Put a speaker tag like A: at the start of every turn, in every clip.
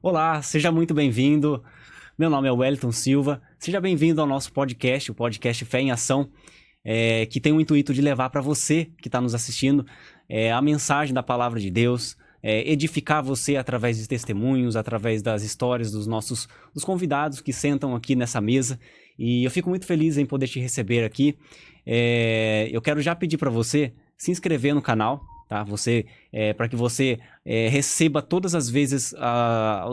A: Olá, seja muito bem-vindo. Meu nome é Wellington Silva. Seja bem-vindo ao nosso podcast, o podcast Fé em Ação, que tem o intuito de levar para você que está nos assistindo a mensagem da Palavra de Deus, edificar você através de testemunhos, através das histórias dos convidados que sentam aqui nessa mesa. E eu fico muito feliz em poder te receber aqui. Eu quero já pedir para você se inscrever no canal, tá? Para que você receba todas as vezes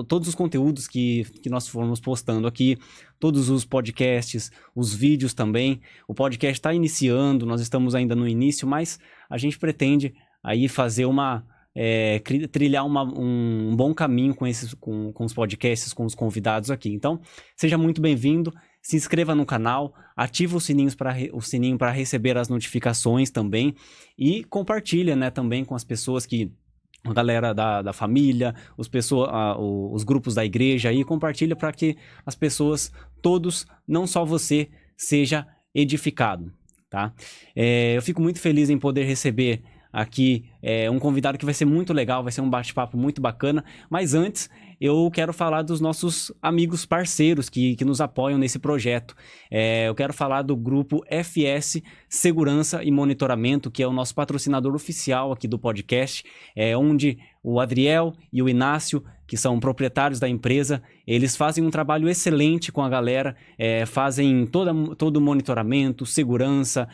A: todos os conteúdos que nós formos postando aqui, todos os podcasts, os vídeos também. O podcast está iniciando, nós estamos ainda no início, mas a gente pretende aí fazer trilhar um bom caminho com os podcasts, com os convidados aqui. Então, seja muito bem-vindo, se inscreva no canal, ativa o sininho para receber as notificações também e compartilha, né, também com as pessoas a galera da família, os grupos da igreja aí, compartilha para que as pessoas, todos, não só você, seja edificado, tá? Eu fico muito feliz em poder receber aqui um convidado que vai ser muito legal, vai ser um bate-papo muito bacana, mas antes eu quero falar dos nossos amigos parceiros que nos apoiam nesse projeto. Eu quero falar do grupo FS Segurança e Monitoramento, que é o nosso patrocinador oficial aqui do podcast, onde o Adriel e o Inácio, que são proprietários da empresa, eles fazem um trabalho excelente com a galera, fazem todo o monitoramento, segurança,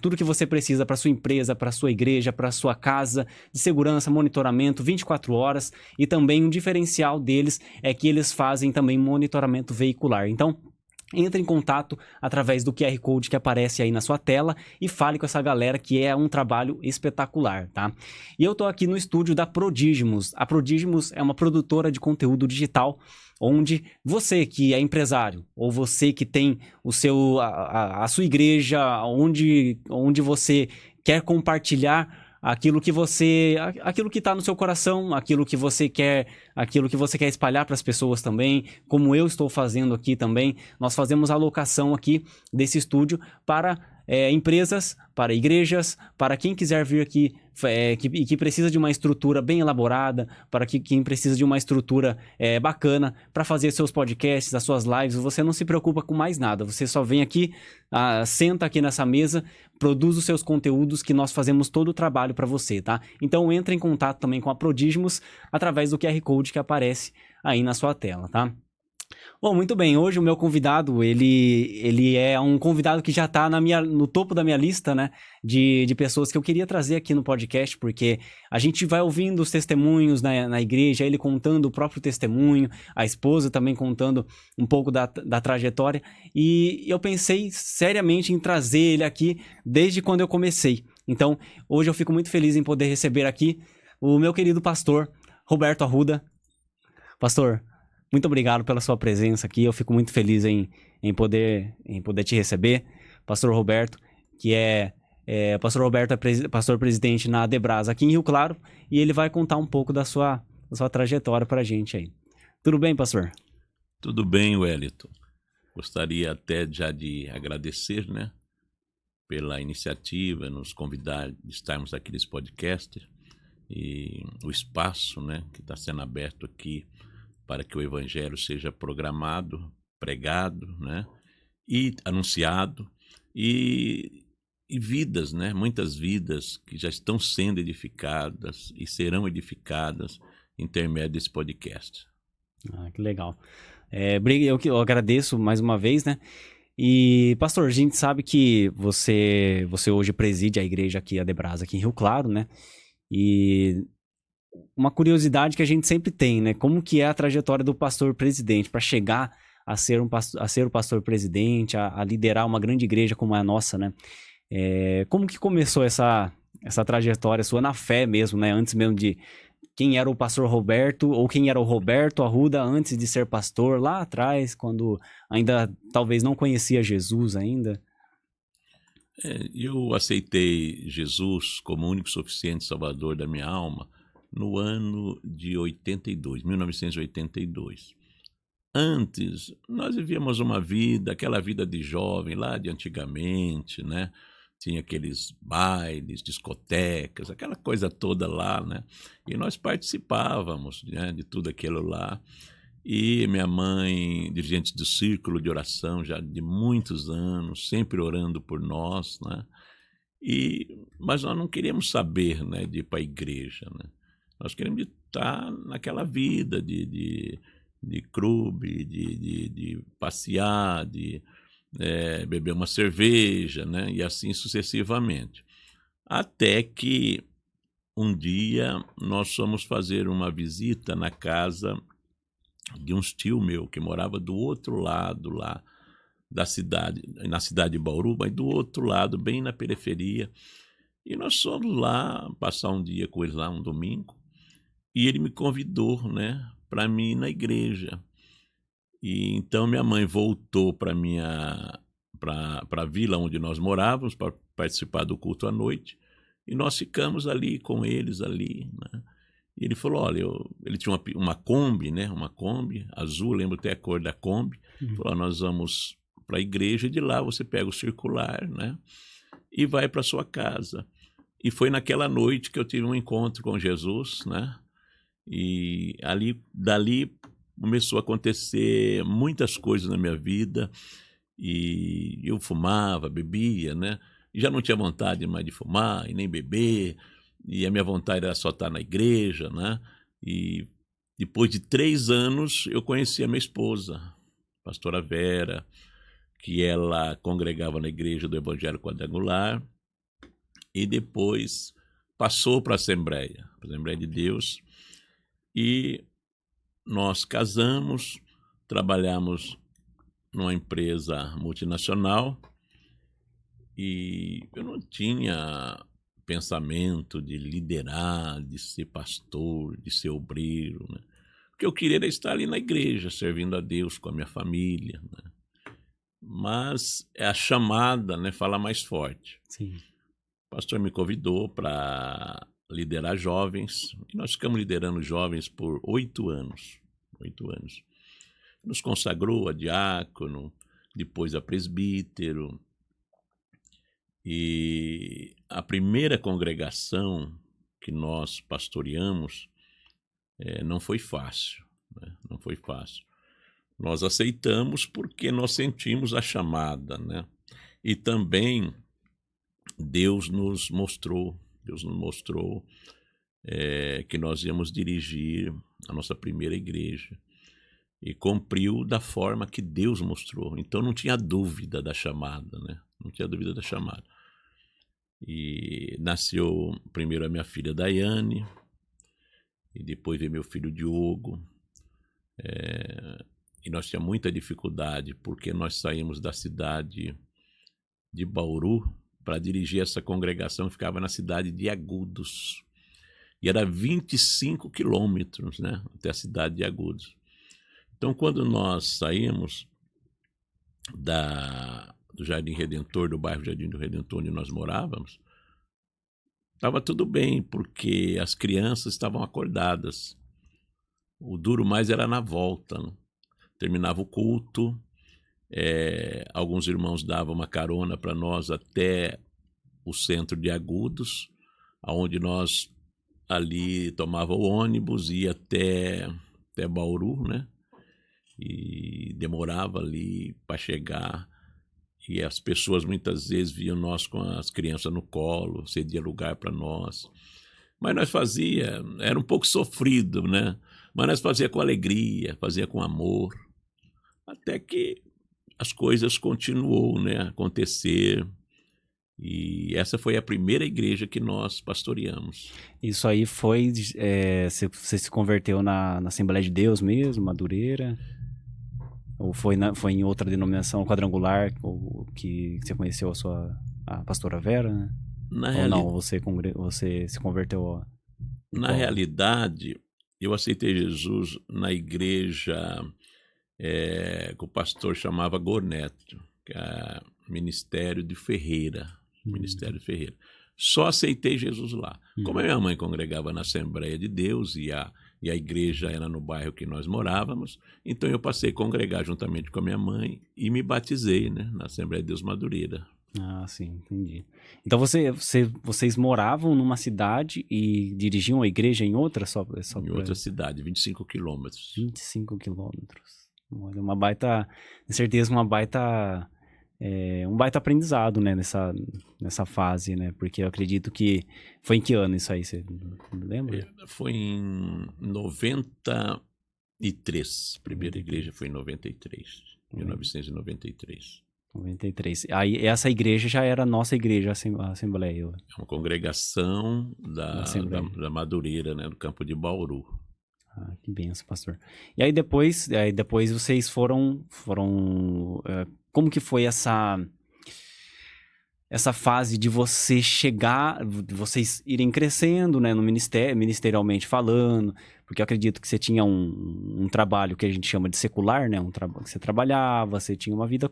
A: tudo que você precisa para sua empresa, para sua igreja, para sua casa, de segurança, monitoramento 24 horas, e também um diferencial deles é que eles fazem também monitoramento veicular. Então, entre em contato através do QR Code que aparece aí na sua tela e fale com essa galera, que é um trabalho espetacular, tá? E eu tô aqui no estúdio da Prodigimus. A Prodigimus é uma produtora de conteúdo digital, onde você que é empresário, ou você que tem a sua igreja, onde você quer compartilhar aquilo que está no seu coração, aquilo que você quer espalhar para as pessoas também, como eu estou fazendo aqui também. Nós fazemos a alocação aqui desse estúdio para empresas, para igrejas, para quem quiser vir aqui que precisa de uma estrutura bem elaborada, para quem precisa de uma estrutura bacana para fazer seus podcasts, as suas lives. Você não se preocupa com mais nada, você só vem aqui, senta aqui nessa mesa, produz os seus conteúdos, que nós fazemos todo o trabalho para você, tá? Então entre em contato também com a Prodigimus através do QR Code que aparece aí na sua tela, tá? Bom, muito bem, hoje o meu convidado, ele é um convidado que já está no topo da minha lista, né, de pessoas que eu queria trazer aqui no podcast, porque a gente vai ouvindo os testemunhos na igreja, ele contando o próprio testemunho, a esposa também contando um pouco da trajetória, e eu pensei seriamente em trazer ele aqui desde quando eu comecei. Então, hoje eu fico muito feliz em poder receber aqui o meu querido pastor, Roberto Arruda. Pastor, muito obrigado pela sua presença aqui. Eu fico muito feliz em poder te receber. Pastor Roberto, Pastor Roberto é pastor presidente na Adebrasa aqui em Rio Claro, e ele vai contar um pouco da sua trajetória para a gente aí. Tudo bem, pastor?
B: Tudo bem, Wellington. Gostaria até já de agradecer, né, pela iniciativa, nos convidar de estarmos aqui nesse podcast e o espaço, né, que está sendo aberto aqui para que o evangelho seja programado, pregado, né, e anunciado, e vidas, né, muitas vidas que já estão sendo edificadas e serão edificadas em intermédio desse podcast.
A: Que legal. Eu agradeço mais uma vez, né? E, pastor, a gente sabe que você hoje preside a igreja aqui, a Adebrasa, aqui em Rio Claro, né? E uma curiosidade que a gente sempre tem, né? Como que é a trajetória do pastor presidente para chegar a ser o pastor presidente, a liderar uma grande igreja como é a nossa, né? Como que começou essa trajetória sua na fé mesmo, né? Antes mesmo de quem era o pastor Roberto, ou quem era o Roberto Arruda antes de ser pastor, lá atrás, quando ainda talvez não conhecia Jesus ainda.
B: Eu aceitei Jesus como único suficiente salvador da minha alma no ano de 1982. Antes, nós vivíamos uma vida, aquela vida de jovem lá de antigamente, né? tinha aqueles bailes, discotecas, aquela coisa toda lá, né? E nós participávamos, né, de tudo aquilo lá. E minha mãe, dirigente do círculo de oração já de muitos anos, sempre orando por nós, né? Mas nós não queríamos saber, né, de ir para a igreja, né? Nós queríamos estar naquela vida de clube, de passear, de beber uma cerveja, né? E assim sucessivamente. Até que um dia nós fomos fazer uma visita na casa de uns tio meu que morava do outro lado lá da cidade, na cidade de Bauru, mas do outro lado, bem na periferia. E nós fomos lá passar um dia com eles lá, um domingo, e ele me convidou, né, para mim ir na igreja. E então minha mãe voltou para a vila onde nós morávamos para participar do culto à noite, e nós ficamos ali com eles ali, né? E ele falou, olha, ele tinha uma Kombi, né? Uma Kombi azul, lembro até a cor da Kombi. Ele falou, nós vamos para a igreja e de lá você pega o circular, né? E vai para sua casa. E foi naquela noite que eu tive um encontro com Jesus, né? E dali começou a acontecer muitas coisas na minha vida. E eu fumava, bebia, né? E já não tinha vontade mais de fumar e nem beber. E a minha vontade era só estar na igreja, né? E depois de 3 anos, eu conheci a minha esposa, pastora Vera, que ela congregava na igreja do Evangelho Quadrangular, e depois passou para a Assembleia de Deus, e nós casamos, trabalhamos numa empresa multinacional, e eu não tinha pensamento de liderar, de ser pastor, de ser obreiro, né? O que eu queria era estar ali na igreja, servindo a Deus com a minha família, né? Mas a chamada, né, fala mais forte.
A: Sim.
B: O pastor me convidou para liderar jovens, e nós ficamos liderando jovens por 8 anos. 8 anos. Nos consagrou a diácono, depois a presbítero. E a primeira congregação que nós pastoreamos não foi fácil, né? Não foi fácil. Nós aceitamos porque nós sentimos a chamada, né? E também Deus nos mostrou que nós íamos dirigir a nossa primeira igreja. E cumpriu da forma que Deus mostrou. Então não tinha dúvida da chamada, né? Não tinha dúvida da chamada. E nasceu primeiro a minha filha Daiane, e depois veio meu filho Diogo. E nós tínhamos muita dificuldade, porque nós saímos da cidade de Bauru para dirigir essa congregação, ficava na cidade de Agudos. E era 25 quilômetros, né, até a cidade de Agudos. Então, quando nós saímos do Jardim Redentor, do bairro Jardim do Redentor, onde nós morávamos, estava tudo bem, porque as crianças estavam acordadas. O duro mais era na volta, né? Terminava o culto, alguns irmãos davam uma carona para nós até o centro de Agudos, onde nós ali tomava o ônibus, ia até Bauru, né? E demorava ali para chegar, e as pessoas muitas vezes viam nós com as crianças no colo, cedia lugar para nós. Mas nós era um pouco sofrido, né? Mas nós fazia com alegria, fazia com amor, até que as coisas continuou, né, a acontecer. E essa foi a primeira igreja que nós pastoreamos.
A: Isso aí foi, você se converteu na Assembleia de Deus mesmo, Madureira? Ou foi em outra denominação quadrangular, ou que você conheceu a pastora Vera, né? Ou não, você se converteu
B: Na realidade, eu aceitei Jesus na igreja que o pastor chamava Gorneto, que é Ministério de Ferreira. Ministério de Ferreira. Só aceitei Jesus lá. Como a minha mãe congregava na Assembleia de Deus e a igreja era no bairro que nós morávamos, então eu passei a congregar juntamente com a minha mãe e me batizei, né, na Assembleia de Deus Madureira.
A: Ah, sim, entendi. Então vocês moravam numa cidade e dirigiam a igreja em outra, só
B: Em
A: para
B: outra cidade, 25 quilômetros.
A: 25 quilômetros. Olha, uma baita, com certeza um baita aprendizado, né, nessa fase, né? Porque eu acredito que foi em que ano isso aí, você lembra?
B: Foi em 93. A primeira igreja
A: 93.
B: foi em 93. 1993.
A: 93. Aí essa igreja já era a nossa igreja, a Assembleia.
B: É uma congregação
A: Da Assembleia.
B: da Madureira, né, do campo de Bauru.
A: Ah, que benção, pastor. E aí depois vocês foram, como que foi essa fase de você chegar, de vocês irem crescendo, né, no ministerialmente falando, porque eu acredito que você tinha um trabalho que a gente chama de secular, né, um trabalho que você trabalhava, você tinha uma vida,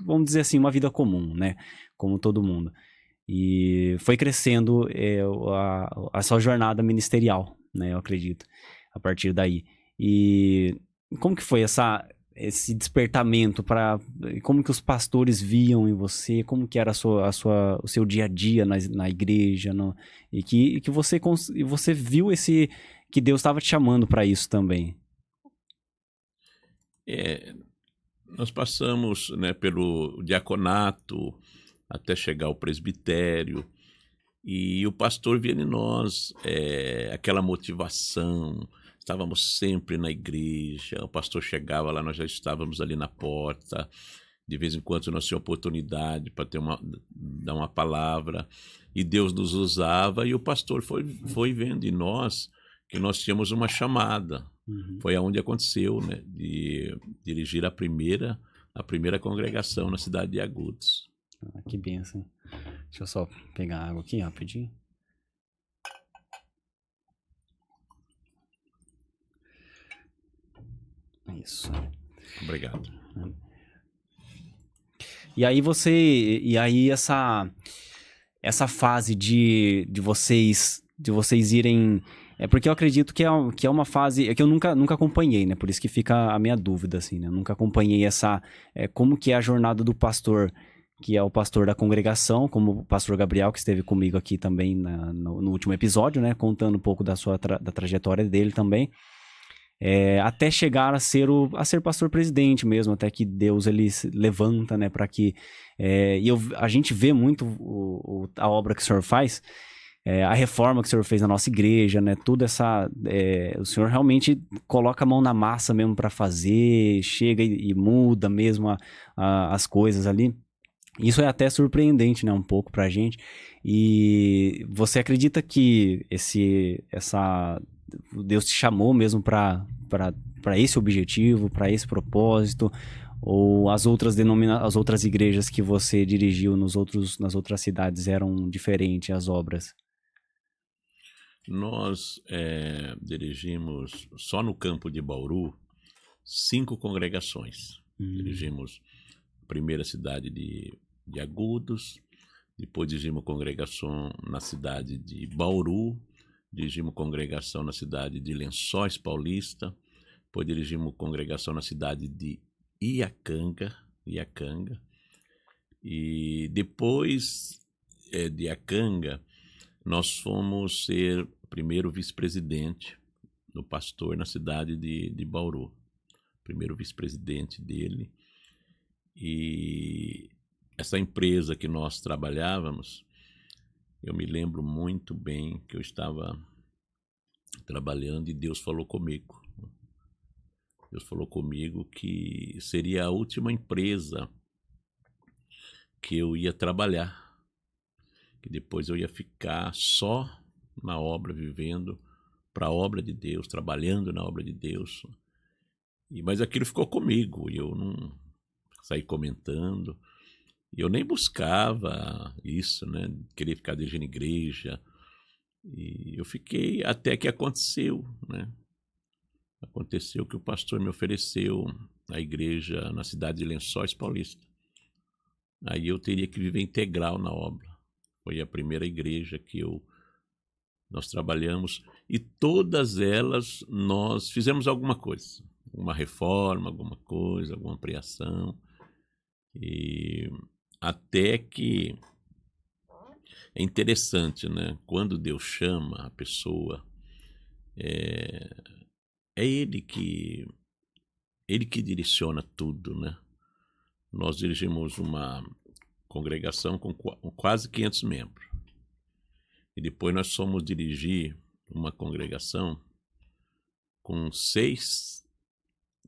A: vamos dizer assim, uma vida comum, né, como todo mundo. E foi crescendo a sua jornada ministerial, né, eu acredito, a partir daí. E como que foi esse despertamento para como que os pastores viam em você, como que era o seu dia a dia na igreja, e que você viu que Deus estava te chamando para isso também.
B: Nós passamos, né, pelo diaconato até chegar ao presbitério, e o pastor via em nós aquela motivação. Estávamos sempre na igreja, o pastor chegava lá, nós já estávamos ali na porta. De vez em quando nós tínhamos oportunidade para dar uma palavra, e Deus nos usava, e o pastor foi vendo em nós que nós tínhamos uma chamada.
A: Uhum.
B: Foi aonde aconteceu, né, de dirigir a primeira congregação na cidade de Agudos.
A: Ah, que benção. Deixa eu só pegar água aqui rapidinho. Isso.
B: Obrigado.
A: E aí essa fase de vocês irem, porque eu acredito que é uma fase que eu nunca acompanhei, né? Por isso que fica a minha dúvida, assim, né? Eu nunca acompanhei como que é a jornada do pastor, que é o pastor da congregação, como o pastor Gabriel, que esteve comigo aqui também no último episódio, né? Contando um pouco da trajetória dele também. Até chegar a ser pastor presidente mesmo, até que Deus ele se levanta, né, para que a gente vê muito a obra que o senhor faz, a reforma que o senhor fez na nossa igreja, né, o senhor realmente coloca a mão na massa mesmo para fazer, chega e muda mesmo as coisas ali. Isso é até surpreendente, né, um pouco pra gente. E você acredita que Deus te chamou mesmo para esse objetivo, para esse propósito, ou as outras igrejas que você dirigiu nas outras cidades eram diferentes as obras?
B: Nós dirigimos só no campo de Bauru 5 congregações. Dirigimos a primeira cidade de Agudos, depois dirigimos congregação na cidade de Bauru, dirigimos congregação na cidade de Lençóis Paulista, depois dirigimos congregação na cidade de Iacanga, e depois de Iacanga, nós fomos ser primeiro vice-presidente do pastor na cidade de Bauru, primeiro vice-presidente dele. E essa empresa que nós trabalhávamos, eu me lembro muito bem que eu estava trabalhando e Deus falou comigo. Deus falou comigo que seria a última empresa que eu ia trabalhar, que depois eu ia ficar só na obra, vivendo para a obra de Deus, trabalhando na obra de Deus. Mas aquilo ficou comigo e eu não saí comentando. E eu nem buscava isso, né? Queria ficar dirigindo igreja. E eu fiquei até que aconteceu, né? Aconteceu que o pastor me ofereceu a igreja na cidade de Lençóis Paulista. Aí eu teria que viver integral na obra. Foi a primeira igreja que nós trabalhamos, e todas elas nós fizemos alguma coisa, uma reforma, alguma coisa, alguma ampliação. E até que é interessante, né? Quando Deus chama a pessoa, é, é ele que direciona tudo, né? Nós dirigimos uma congregação com quase 500 membros. E depois nós fomos dirigir uma congregação com 6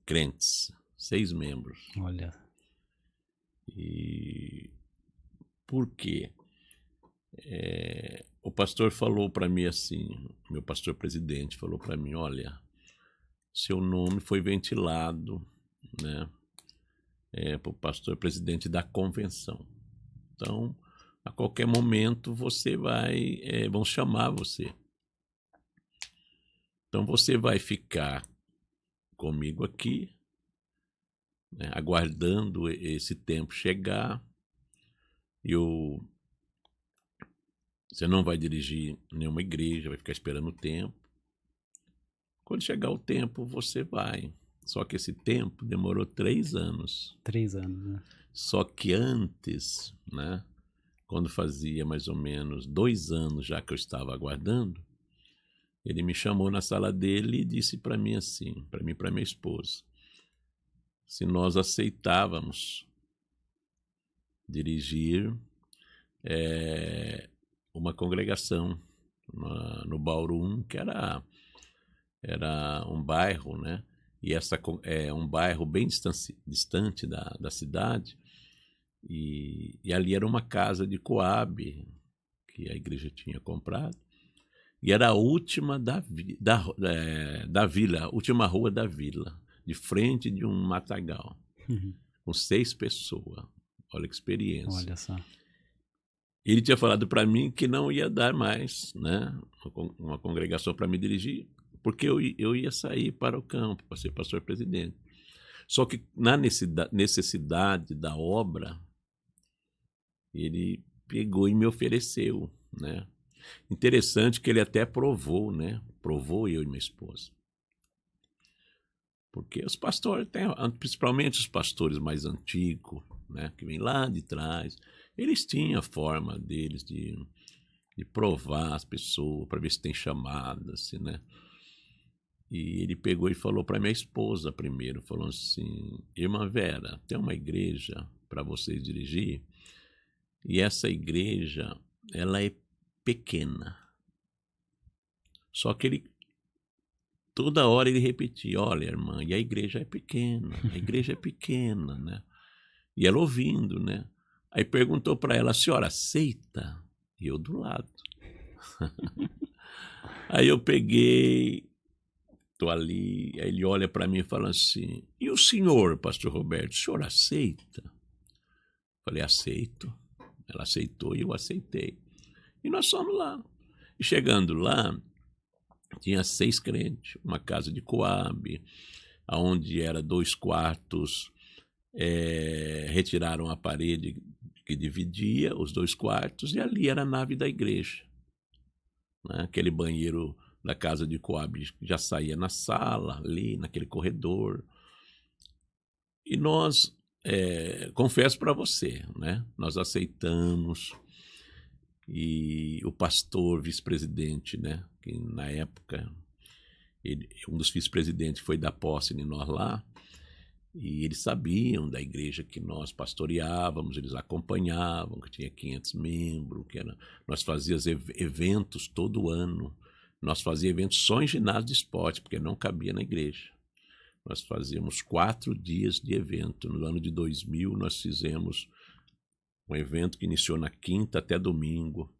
B: crentes, 6 membros.
A: Olha.
B: E por quê? O pastor falou para mim assim, meu pastor presidente falou para mim, olha, seu nome foi ventilado, né, para o pastor presidente da convenção. Então, a qualquer momento você vão chamar você. Então você vai ficar comigo aqui, né, aguardando esse tempo chegar. Você não vai dirigir nenhuma igreja, vai ficar esperando o tempo. Quando chegar o tempo, você vai. Só que esse tempo demorou 3 anos.
A: 3 anos, né?
B: Só que antes, né, quando fazia mais ou menos 2 anos já que eu estava aguardando, ele me chamou na sala dele e disse para mim assim, para mim e para minha esposa, se nós aceitávamos dirigir uma congregação no Bauru, que era um bairro, né? E essa é um bairro bem distante da cidade, e ali era uma casa de Coab que a igreja tinha comprado, e era a última da vila, a última rua da vila, de frente de um matagal, com 6 pessoas. Olha que experiência.
A: Olha só.
B: Ele tinha falado para mim que não ia dar mais, né, uma congregação para me dirigir, porque eu ia sair para o campo, para ser pastor presidente. Só que na necessidade da obra, ele pegou e me ofereceu, né? Interessante que ele até provou, né? Provou eu e minha esposa. Porque os pastores, principalmente os pastores mais antigos, né, que vêm lá de trás, eles tinham a forma deles de provar as pessoas, para ver se tem chamada, assim, né? E ele pegou e falou para minha esposa primeiro, falou assim, irmã Vera, tem uma igreja para vocês dirigir, e essa igreja, ela é pequena. Só que ele, toda hora ele repetia, olha, irmã, e a igreja é pequena, né? E ela ouvindo, né? Aí perguntou para ela, a senhora aceita? E eu do lado. Aí eu peguei, tô ali, aí ele olha para mim e fala assim, e o senhor, pastor Roberto, o senhor aceita? Falei, aceito. Ela aceitou e eu aceitei. E nós fomos lá. E chegando lá, tinha 6 crentes, uma casa de Coab, onde era 2 quartos, retiraram a parede que dividia os 2 quartos, e ali era a nave da igreja, né? Aquele banheiro da casa de Coab já saía na sala, ali naquele corredor. E nós, confesso para você, né? Nós aceitamos, e o pastor vice-presidente, né? Que na época, um dos vice-presidentes foi dar posse em nós lá, e eles sabiam da igreja que nós pastoreávamos, eles acompanhavam, que tinha 500 membros, nós fazíamos eventos todo ano, nós fazíamos eventos só em ginásio de esporte, porque não cabia na igreja. Nós fazíamos 4 dias de evento. No ano de 2000, nós fizemos um evento que iniciou na quinta até domingo.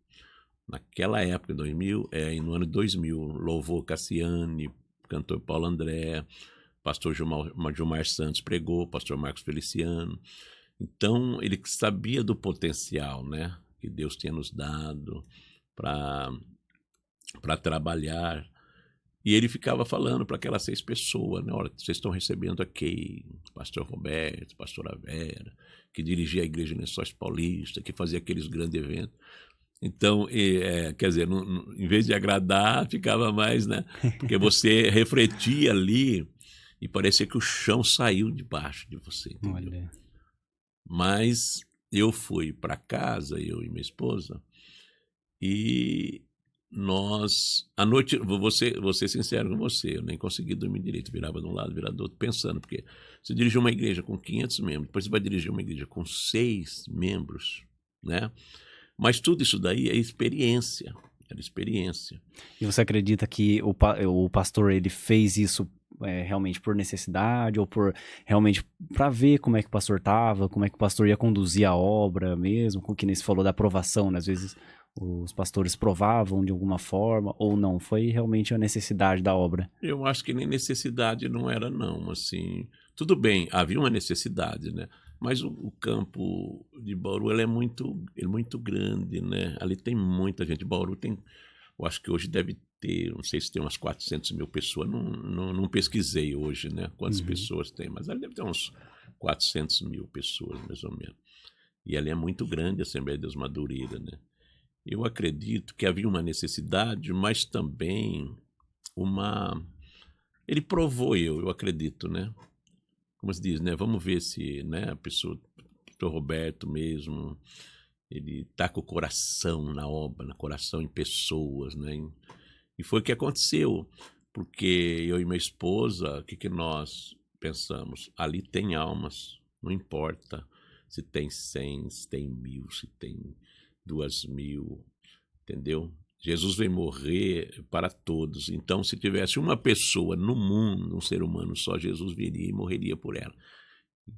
B: Naquela época, no ano de 2000, louvor Cassiane, cantor Paulo André, pastor Gilmar Santos pregou, pastor Marcos Feliciano. Então, ele sabia do potencial, né, que Deus tinha nos dado para trabalhar. E ele ficava falando para aquelas 6 pessoas, né, olha, vocês estão recebendo aqui pastor Roberto, pastora Vera, que dirigia a igreja em Lençóis Paulista, que fazia aqueles grandes eventos. Então, quer dizer, em vez de agradar, ficava mais, né, porque você refletia ali, e parecia que o chão saiu debaixo de você, entendeu?
A: Olha.
B: Mas eu fui para casa, eu e minha esposa, e nós à noite vou ser sincero com você, eu nem consegui dormir direito, virava de um lado, virava do outro, pensando, porque você dirige uma igreja com 500 membros, depois você vai dirigir uma igreja com 6 membros, né, mas tudo isso daí é experiência, era experiência.
A: E você acredita que o pastor ele fez isso realmente por necessidade ou por realmente para ver como é que o pastor tava, como é que o pastor ia conduzir a obra mesmo, com que nem se falou da aprovação, né? Às vezes os pastores provavam de alguma forma ou não, foi realmente a necessidade da obra.
B: Eu acho que nem necessidade não era não, assim, tudo bem, havia uma necessidade, né, mas o campo de Bauru ele é muito grande, né, ali tem muita gente, Bauru tem, eu acho que hoje deve ter, não sei se tem umas 400.000 pessoas, não pesquisei hoje, né, quantas
A: Uhum.
B: pessoas tem, mas ali deve ter uns 400.000 pessoas, mais ou menos. E ali é muito grande a Assembleia de Deus Madureira, né. Eu acredito que havia uma necessidade, mas também uma ele provou eu acredito, né. Como se diz, né, vamos ver se, né, a pessoa, o Pastor Roberto mesmo, ele tá com o coração na obra, no coração em pessoas, né, e foi o que aconteceu, porque eu e minha esposa, o que que nós pensamos? Ali tem almas, não importa se tem 100, se tem 1.000, se tem 2.000, entendeu? Jesus veio morrer para todos. Então, se tivesse uma pessoa no mundo, um ser humano só, Jesus viria e morreria por ela.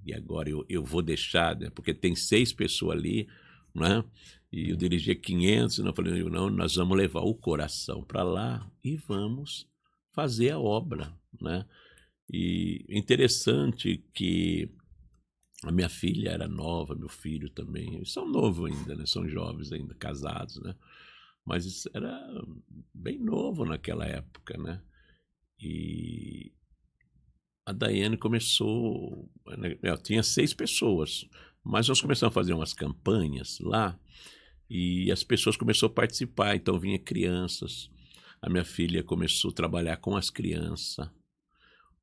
B: E agora eu vou deixar, né? Porque tem 6 pessoas ali, né? E eu dirigia 500, e eu falei, não, nós vamos levar o coração para lá e vamos fazer a obra, né? E interessante que a minha filha era nova, meu filho também, eles são novos ainda, né? São jovens ainda, casados, né? Mas isso era bem novo naquela época, né. E a Daiane começou, né, tinha 6 pessoas, mas nós começamos a fazer umas campanhas lá, e as pessoas começou a participar, então vinha crianças, a minha filha começou a trabalhar com as crianças,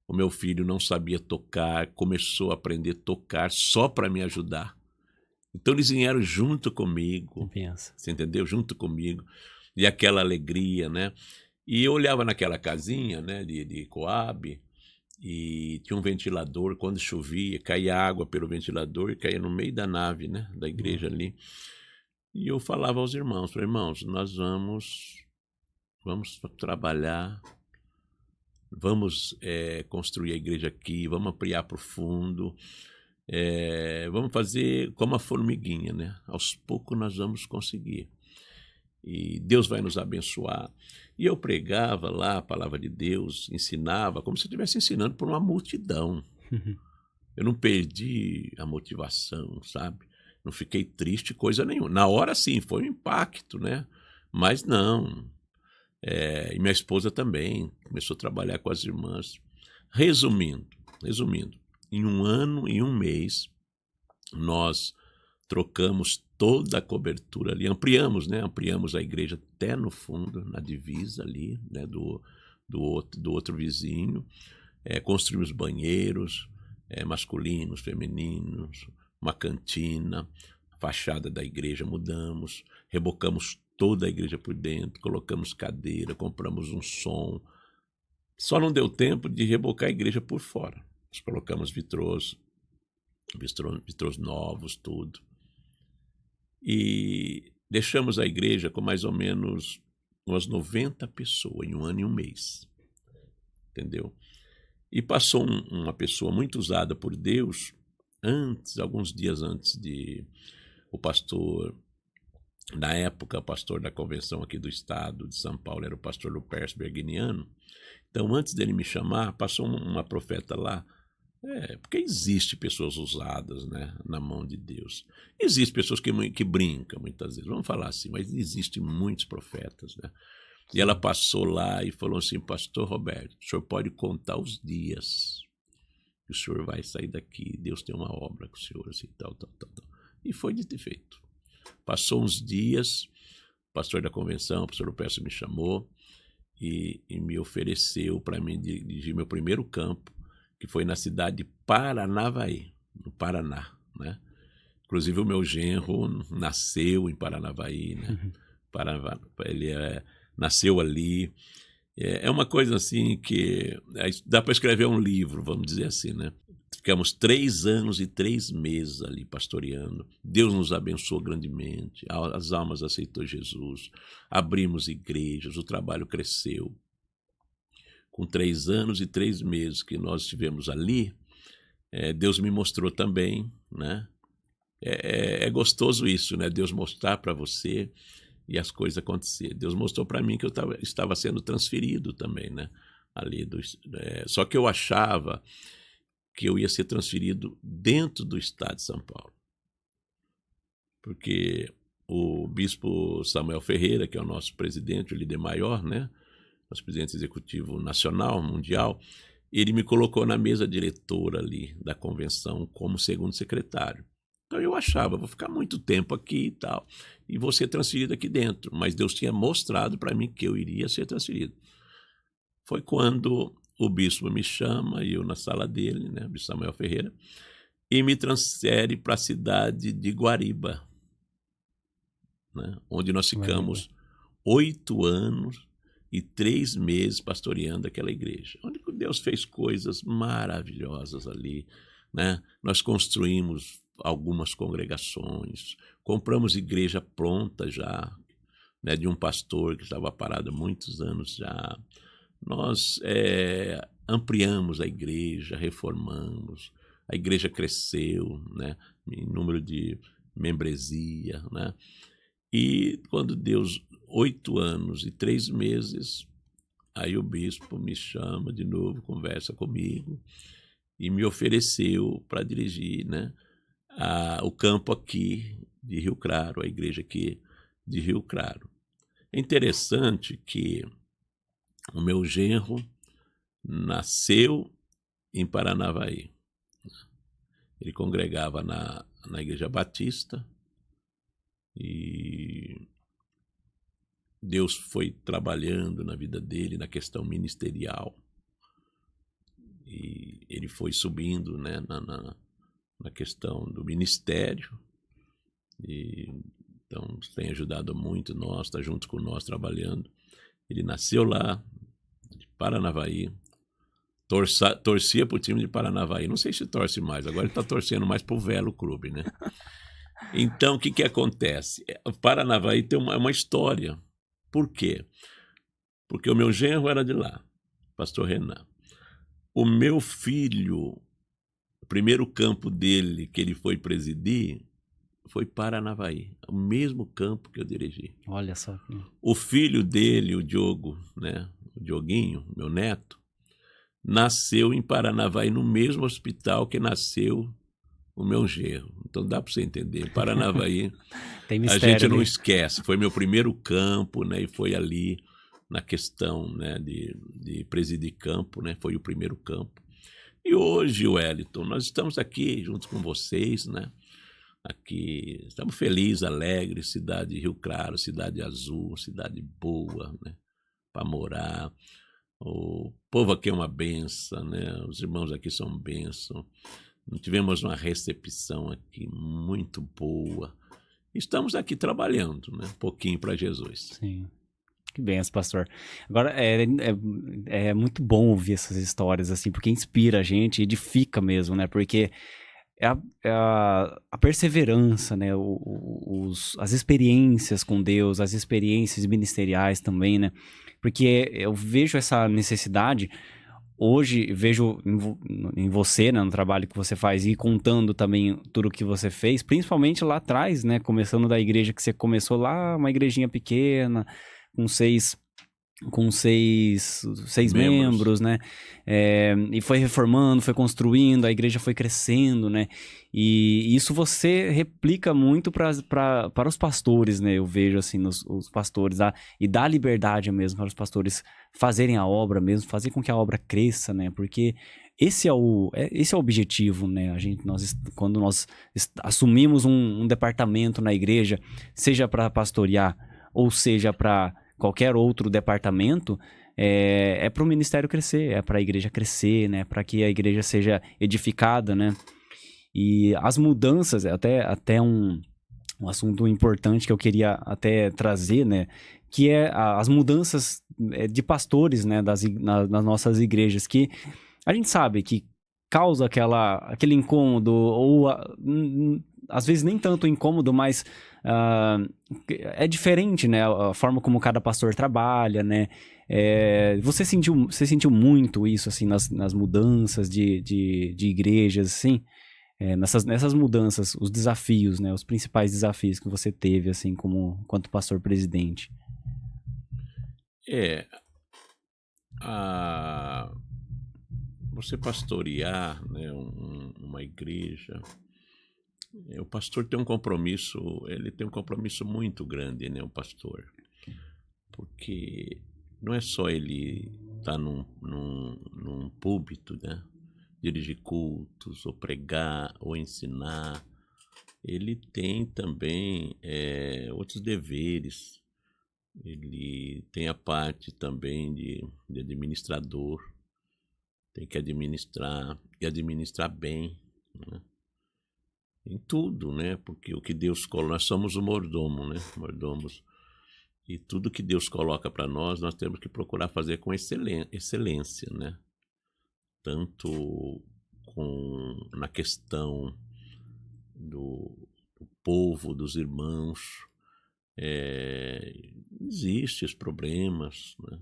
B: o meu filho não sabia tocar, começou a aprender a tocar só para me ajudar. Então eles vieram junto
A: Você
B: comigo,
A: pensa.
B: você entendeu? Junto comigo, e aquela alegria, né. E eu olhava naquela casinha, né, de Coabe, e tinha um ventilador, quando chovia, caía água pelo ventilador e caía no meio da nave, né, da igreja ali. E eu falava aos irmãos, falei: "Irmãos, nós vamos trabalhar, vamos, construir a igreja aqui, vamos ampliar para o fundo, vamos fazer como a formiguinha, né, aos poucos nós vamos conseguir. E Deus vai nos abençoar". E eu pregava lá a palavra de Deus, ensinava como se eu estivesse ensinando para uma multidão. Eu não perdi a motivação, sabe. Não fiquei triste coisa nenhuma. Na hora sim, foi um impacto, né, mas não. E minha esposa também começou a trabalhar com as irmãs. Resumindo, resumindo, em 1 ano e 1 mês, nós trocamos toda a cobertura ali, ampliamos, né, ampliamos a igreja até no fundo, na divisa ali, né, do outro vizinho, construímos banheiros, masculinos, femininos, uma cantina, a fachada da igreja mudamos, rebocamos toda a igreja por dentro, colocamos cadeira, compramos um som. Só não deu tempo de rebocar a igreja por fora. Nós colocamos vitrôs novos, tudo. E deixamos a igreja com mais ou menos umas 90 pessoas em 1 ano e 1 mês, entendeu. E passou uma pessoa muito usada por Deus, antes, alguns dias antes de o pastor, na época, o pastor da convenção aqui do estado de São Paulo era o pastor Lupercio Berginiano. Então, antes dele me chamar, passou uma profeta lá. Porque existe pessoas usadas, né, na mão de Deus. Existem pessoas que brincam muitas vezes, vamos falar assim, mas existem muitos profetas, né. E ela
A: Sim.
B: passou lá e falou assim: "Pastor Roberto, o senhor pode contar os dias que o senhor vai sair daqui, Deus tem uma obra com o senhor, assim, tal, tal, tal, tal". E foi dito e feito. Passou uns dias, o pastor da convenção, o pastor Lupécio me chamou e me ofereceu para mim dirigir meu primeiro campo, que foi na cidade de Paranavaí, no Paraná, né. Inclusive o meu genro nasceu em Paranavaí, né?
A: Uhum.
B: Ele nasceu ali. É uma coisa assim que dá para escrever um livro, vamos dizer assim, né? Ficamos 3 anos e 3 meses ali pastoreando. Deus nos abençoou grandemente. As almas aceitou Jesus. Abrimos igrejas, o trabalho cresceu. Com 3 anos e 3 meses que nós estivemos ali, Deus me mostrou também, né? É gostoso isso, né? Deus mostrar para você e as coisas acontecer. Deus mostrou para mim que eu estava sendo transferido também, né? Ali só que eu achava que eu ia ser transferido dentro do estado de São Paulo. Porque o bispo Samuel Ferreira, que é o nosso presidente, o líder maior, né? Nosso presidente executivo nacional, mundial, ele me colocou na mesa diretora ali da convenção como segundo secretário. Então eu achava, vou ficar muito tempo aqui e tal, e vou ser transferido aqui dentro. Mas Deus tinha mostrado para mim que eu iria ser transferido. Foi quando o bispo me chama, e eu na sala dele, né, o bispo Samuel Ferreira, e me transfere para a cidade de Guariba, né, onde nós ficamos 8 anos e 3 meses pastoreando aquela igreja. Onde Deus fez coisas maravilhosas ali, né? Nós construímos algumas congregações, compramos igreja pronta já, né, de um pastor que estava parado há muitos anos já. Nós ampliamos a igreja, reformamos, a igreja cresceu, né, em número de membresia, né? E quando deu 8 anos e 3 meses, aí o bispo me chama de novo, conversa comigo e me ofereceu para dirigir, né, o campo aqui de Rio Claro, a igreja aqui de Rio Claro. É interessante que o meu genro nasceu em Paranavaí. Ele congregava na Igreja Batista e Deus foi trabalhando na vida dele, na questão ministerial. E ele foi subindo, né, na questão do ministério. E, então, tem ajudado muito nós, está junto com nós trabalhando. Ele nasceu lá, de Paranavaí, torcia para o time de Paranavaí. Não sei se torce mais, agora ele está torcendo mais para o Velo Clube, né? Então, o que acontece? O Paranavaí tem uma história. Por quê? Porque o meu genro era de lá, pastor Renan. O meu filho, o primeiro campo dele que ele foi presidir foi Paranavaí, o mesmo campo que eu dirigi.
A: Olha só.
B: O filho dele, o Diogo, né, o Dioguinho, meu neto, nasceu em Paranavaí, no mesmo hospital que nasceu o meu genro. Então dá para você entender, Paranavaí,
A: Tem
B: a
A: mistério
B: gente não
A: ali.
B: esquece, foi meu primeiro campo, né, e foi ali na questão, né, de presidir campo, né, foi o primeiro campo. E hoje, Wellington, nós estamos aqui juntos com vocês, né, aqui, estamos felizes, alegres, cidade de Rio Claro, cidade azul, cidade boa, né, para morar. O povo aqui é uma benção, né, os irmãos aqui são bênção. Tivemos uma recepção aqui muito boa. Estamos aqui trabalhando, né, um pouquinho para Jesus.
A: Sim. Que benção, pastor. Agora, é muito bom ouvir essas histórias, assim, porque inspira a gente, edifica mesmo, né? Porque a perseverança, né? As experiências com Deus, as experiências ministeriais também, né? Porque eu vejo essa necessidade, hoje vejo em você, né? No trabalho que você faz e contando também tudo o que você fez, principalmente lá atrás, né? Começando da igreja que você começou lá, uma igrejinha pequena, com seis membros, né? E foi reformando, foi construindo, a igreja foi crescendo, né? E isso você replica muito para os pastores, né? Eu vejo assim, os pastores, e dá liberdade mesmo para os pastores fazerem a obra mesmo, fazer com que a obra cresça, né? Porque esse é o objetivo, né? Quando nós assumimos um departamento na igreja, seja para pastorear ou seja para qualquer outro departamento, é para o ministério crescer, é para a igreja crescer, né? Para que a igreja seja edificada, né? E as mudanças, até um assunto importante que eu queria até trazer, né? Que é as mudanças de pastores, né? Nas nossas igrejas, que a gente sabe que causa aquele incômodo, ou às vezes nem tanto incômodo, mas é diferente, né? A forma como cada pastor trabalha, né? Você sentiu muito isso, assim, nas mudanças de igrejas, assim? Nessas mudanças, os desafios, né? Os principais desafios que você teve, assim, quanto pastor presidente.
B: Você pastorear, né, uma igreja, o pastor tem um compromisso, ele tem um compromisso muito grande, né, o pastor, porque não é só ele estar num púlpito, né, dirigir cultos, ou pregar, ou ensinar. Ele tem também outros deveres. Ele tem a parte também de administrador, tem que administrar e administrar bem, né? Em tudo, né? Porque o que Deus coloca, nós somos o mordomo, né? Mordomos. E tudo que Deus coloca para nós temos que procurar fazer com excelência, né? Tanto na questão do povo, dos irmãos, existem os problemas, né?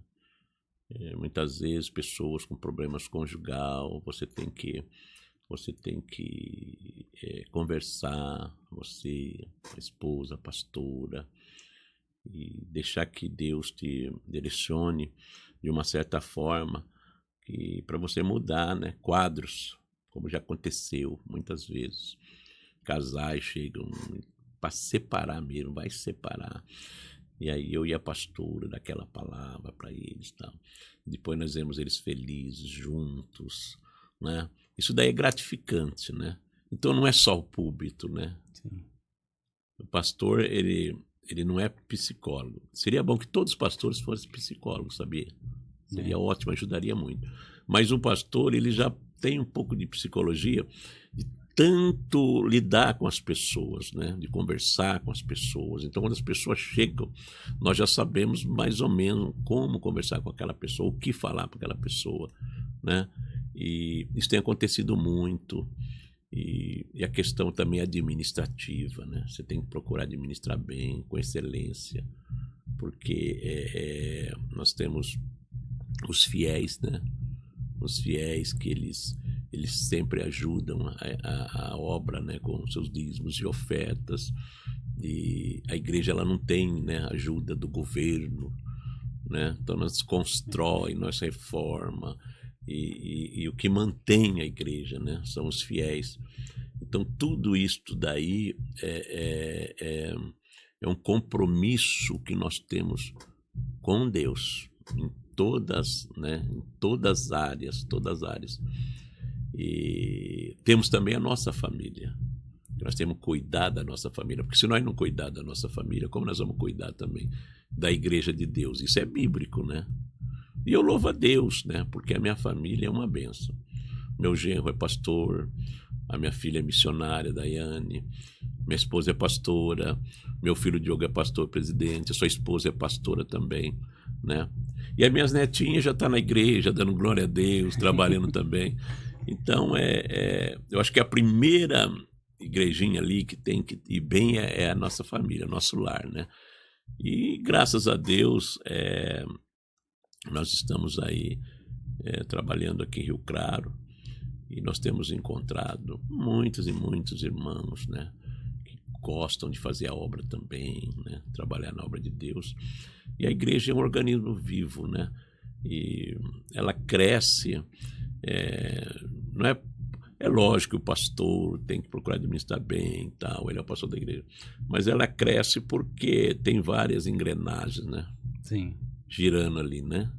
B: Muitas vezes pessoas com problemas conjugal, você tem que conversar, você, a esposa, a pastora, e deixar que Deus te direcione de uma certa forma, para você mudar, né, quadros, como já aconteceu muitas vezes. Casais chegam para separar mesmo, vai separar. E aí eu e a pastora daquela palavra para eles, tal. Depois nós vemos eles felizes, juntos, né? Isso daí é gratificante, né? Então não é só o púlpito, né?
A: Sim.
B: O pastor, ele não é psicólogo. Seria bom que todos os pastores fossem psicólogos, sabia? Seria ótimo, ajudaria muito. Mas o pastor, ele já tem um pouco de psicologia, de tanto lidar com as pessoas, né? De conversar com as pessoas. Então, quando as pessoas chegam, nós já sabemos mais ou menos como conversar com aquela pessoa, o que falar para aquela pessoa, né? E isso tem acontecido muito. E a questão também administrativa, né? Você tem que procurar administrar bem, com excelência, porque nós temos os fiéis, né? Os fiéis que eles sempre ajudam a obra, né, com seus dízimos e ofertas. E a igreja, ela não tem, né, ajuda do governo, né? Então nós constrói, nós reforma, e o que mantém a igreja, né, são os fiéis. Então tudo isso daí é um compromisso que nós temos com Deus em todas, né, em todas as áreas. E temos também a nossa família. Nós temos que cuidar da nossa família, porque se nós não cuidar da nossa família, como nós vamos cuidar também da igreja de Deus? Isso é bíblico, né? E eu louvo a Deus, né? Porque a minha família é uma bênção. Meu genro é pastor, a minha filha é missionária, Daiane, minha esposa é pastora, meu filho Diogo é pastor presidente, a sua esposa é pastora também, né? E as minhas netinhas já estão na igreja, dando glória a Deus, trabalhando também. Então, eu acho que a primeira igrejinha ali que tem que ir bem é a nossa família, nosso lar, né? E graças a Deus, nós estamos aí trabalhando aqui em Rio Claro, e nós temos encontrado muitos e muitos irmãos, né, que gostam de fazer a obra também, né, trabalhar na obra de Deus. E a igreja é um organismo vivo, né? E ela cresce. Não é lógico que o pastor tem que procurar administrar bem, tal, ele é o pastor da igreja, mas ela cresce porque tem várias engrenagens, né?
A: Sim.
B: Girando ali, né?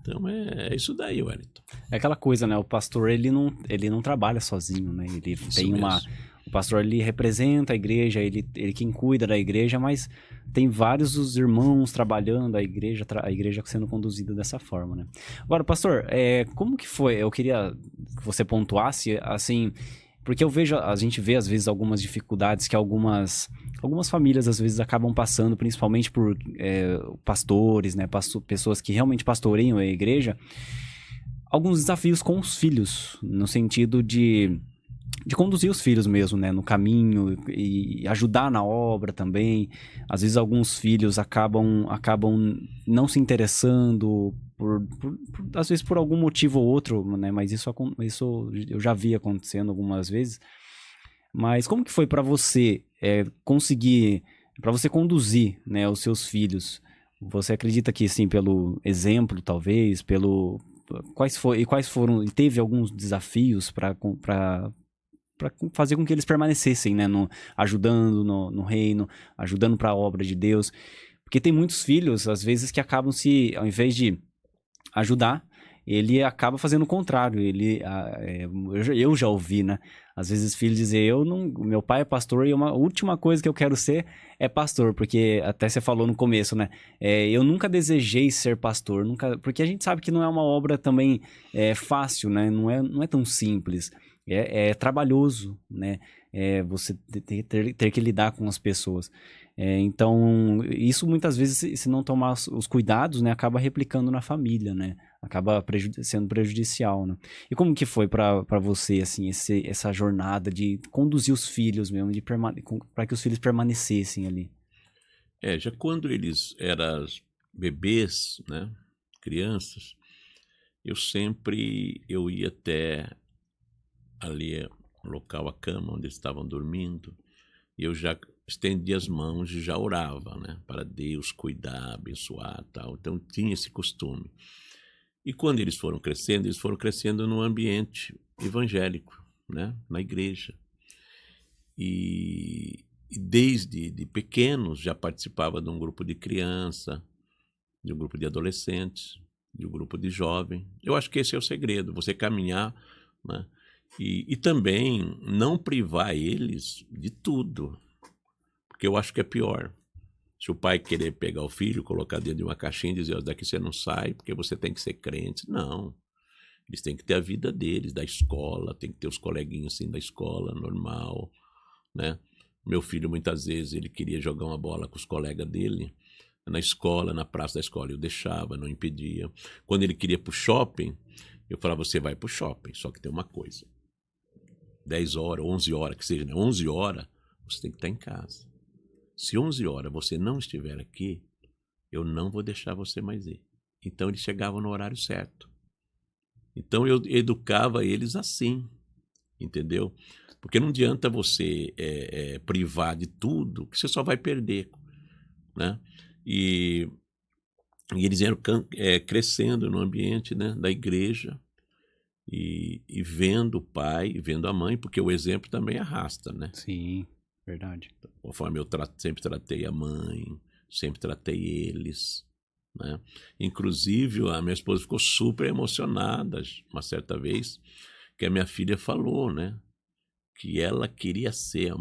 B: Então é isso daí, Wellington.
A: É aquela coisa, né? O pastor, ele não trabalha sozinho, né? Ele
B: Isso
A: tem
B: mesmo.
A: O pastor, ele representa a igreja, ele quem cuida da igreja, mas tem vários os irmãos trabalhando, a igreja sendo conduzida dessa forma, né? Agora, pastor, como que foi? Eu queria que você pontuasse, assim, Porque a gente vê às vezes algumas dificuldades que algumas famílias às vezes acabam passando, principalmente por pastores, né, pessoas que realmente pastoreiam a igreja, alguns desafios com os filhos, no sentido de conduzir os filhos mesmo, né, no caminho e ajudar na obra também. Às vezes alguns filhos acabam não se interessando às vezes por algum motivo ou outro, né, mas isso eu já vi acontecendo algumas vezes. Mas como que foi para você para você conduzir, né, os seus filhos? Você acredita que, assim, pelo exemplo, talvez, quais foram, e teve alguns desafios para fazer com que eles permanecessem, né, ajudando no reino, ajudando para a obra de Deus? Porque tem muitos filhos, às vezes, que acabam ao invés de ajudar, ele acaba fazendo o contrário. Eu já ouvi, né? Às vezes filhos dizer, meu pai é pastor e a última coisa que eu quero ser é pastor, porque até você falou no começo, né? Eu nunca desejei ser pastor, porque a gente sabe que não é uma obra também fácil, né? Não é tão simples. É trabalhoso, né? Você ter que lidar com as pessoas. Então, isso muitas vezes, se não tomar os cuidados, né, acaba replicando na família, né? Acaba sendo prejudicial, né? E como que foi para você, assim, essa jornada de conduzir os filhos mesmo, para que os filhos permanecessem ali?
B: Já quando eles eram bebês, né, crianças, eu ia até ali no local, a cama onde eles estavam dormindo, e eu já estendia as mãos e já orava, né, para Deus cuidar, abençoar, tal. Então tinha esse costume. E quando eles foram crescendo num ambiente evangélico, né, na igreja. E desde pequenos já participava de um grupo de criança, de um grupo de adolescentes, de um grupo de jovem. Eu acho que esse é o segredo, você caminhar, né, e também não privar eles de tudo, porque eu acho que é pior. Se o pai querer pegar o filho, colocar dentro de uma caixinha e dizer, daqui você não sai porque você tem que ser crente. Não. Eles têm que ter a vida deles, da escola, tem que ter os coleguinhas assim da escola, normal, né? Meu filho, muitas vezes, ele queria jogar uma bola com os colegas dele, na escola, na praça da escola. Eu deixava, não impedia. Quando ele queria ir pro shopping, eu falava, você vai pro shopping, só que tem uma coisa. 10 horas, 11 horas, que seja, né? 11 horas, você tem que estar em casa. Se 11 horas você não estiver aqui, eu não vou deixar você mais ir. Então eles chegavam no horário certo. Então eu educava eles assim, entendeu? Porque não adianta você privar de tudo, que você só vai perder, né? E eles iam crescendo no ambiente, né, da igreja e vendo o pai, e vendo a mãe, porque o exemplo também arrasta, né?
A: Sim, verdade.
B: Conforme eu sempre tratei a mãe, sempre tratei eles, né? Inclusive, a minha esposa ficou super emocionada uma certa vez, que a minha filha falou, né, que ela queria ser,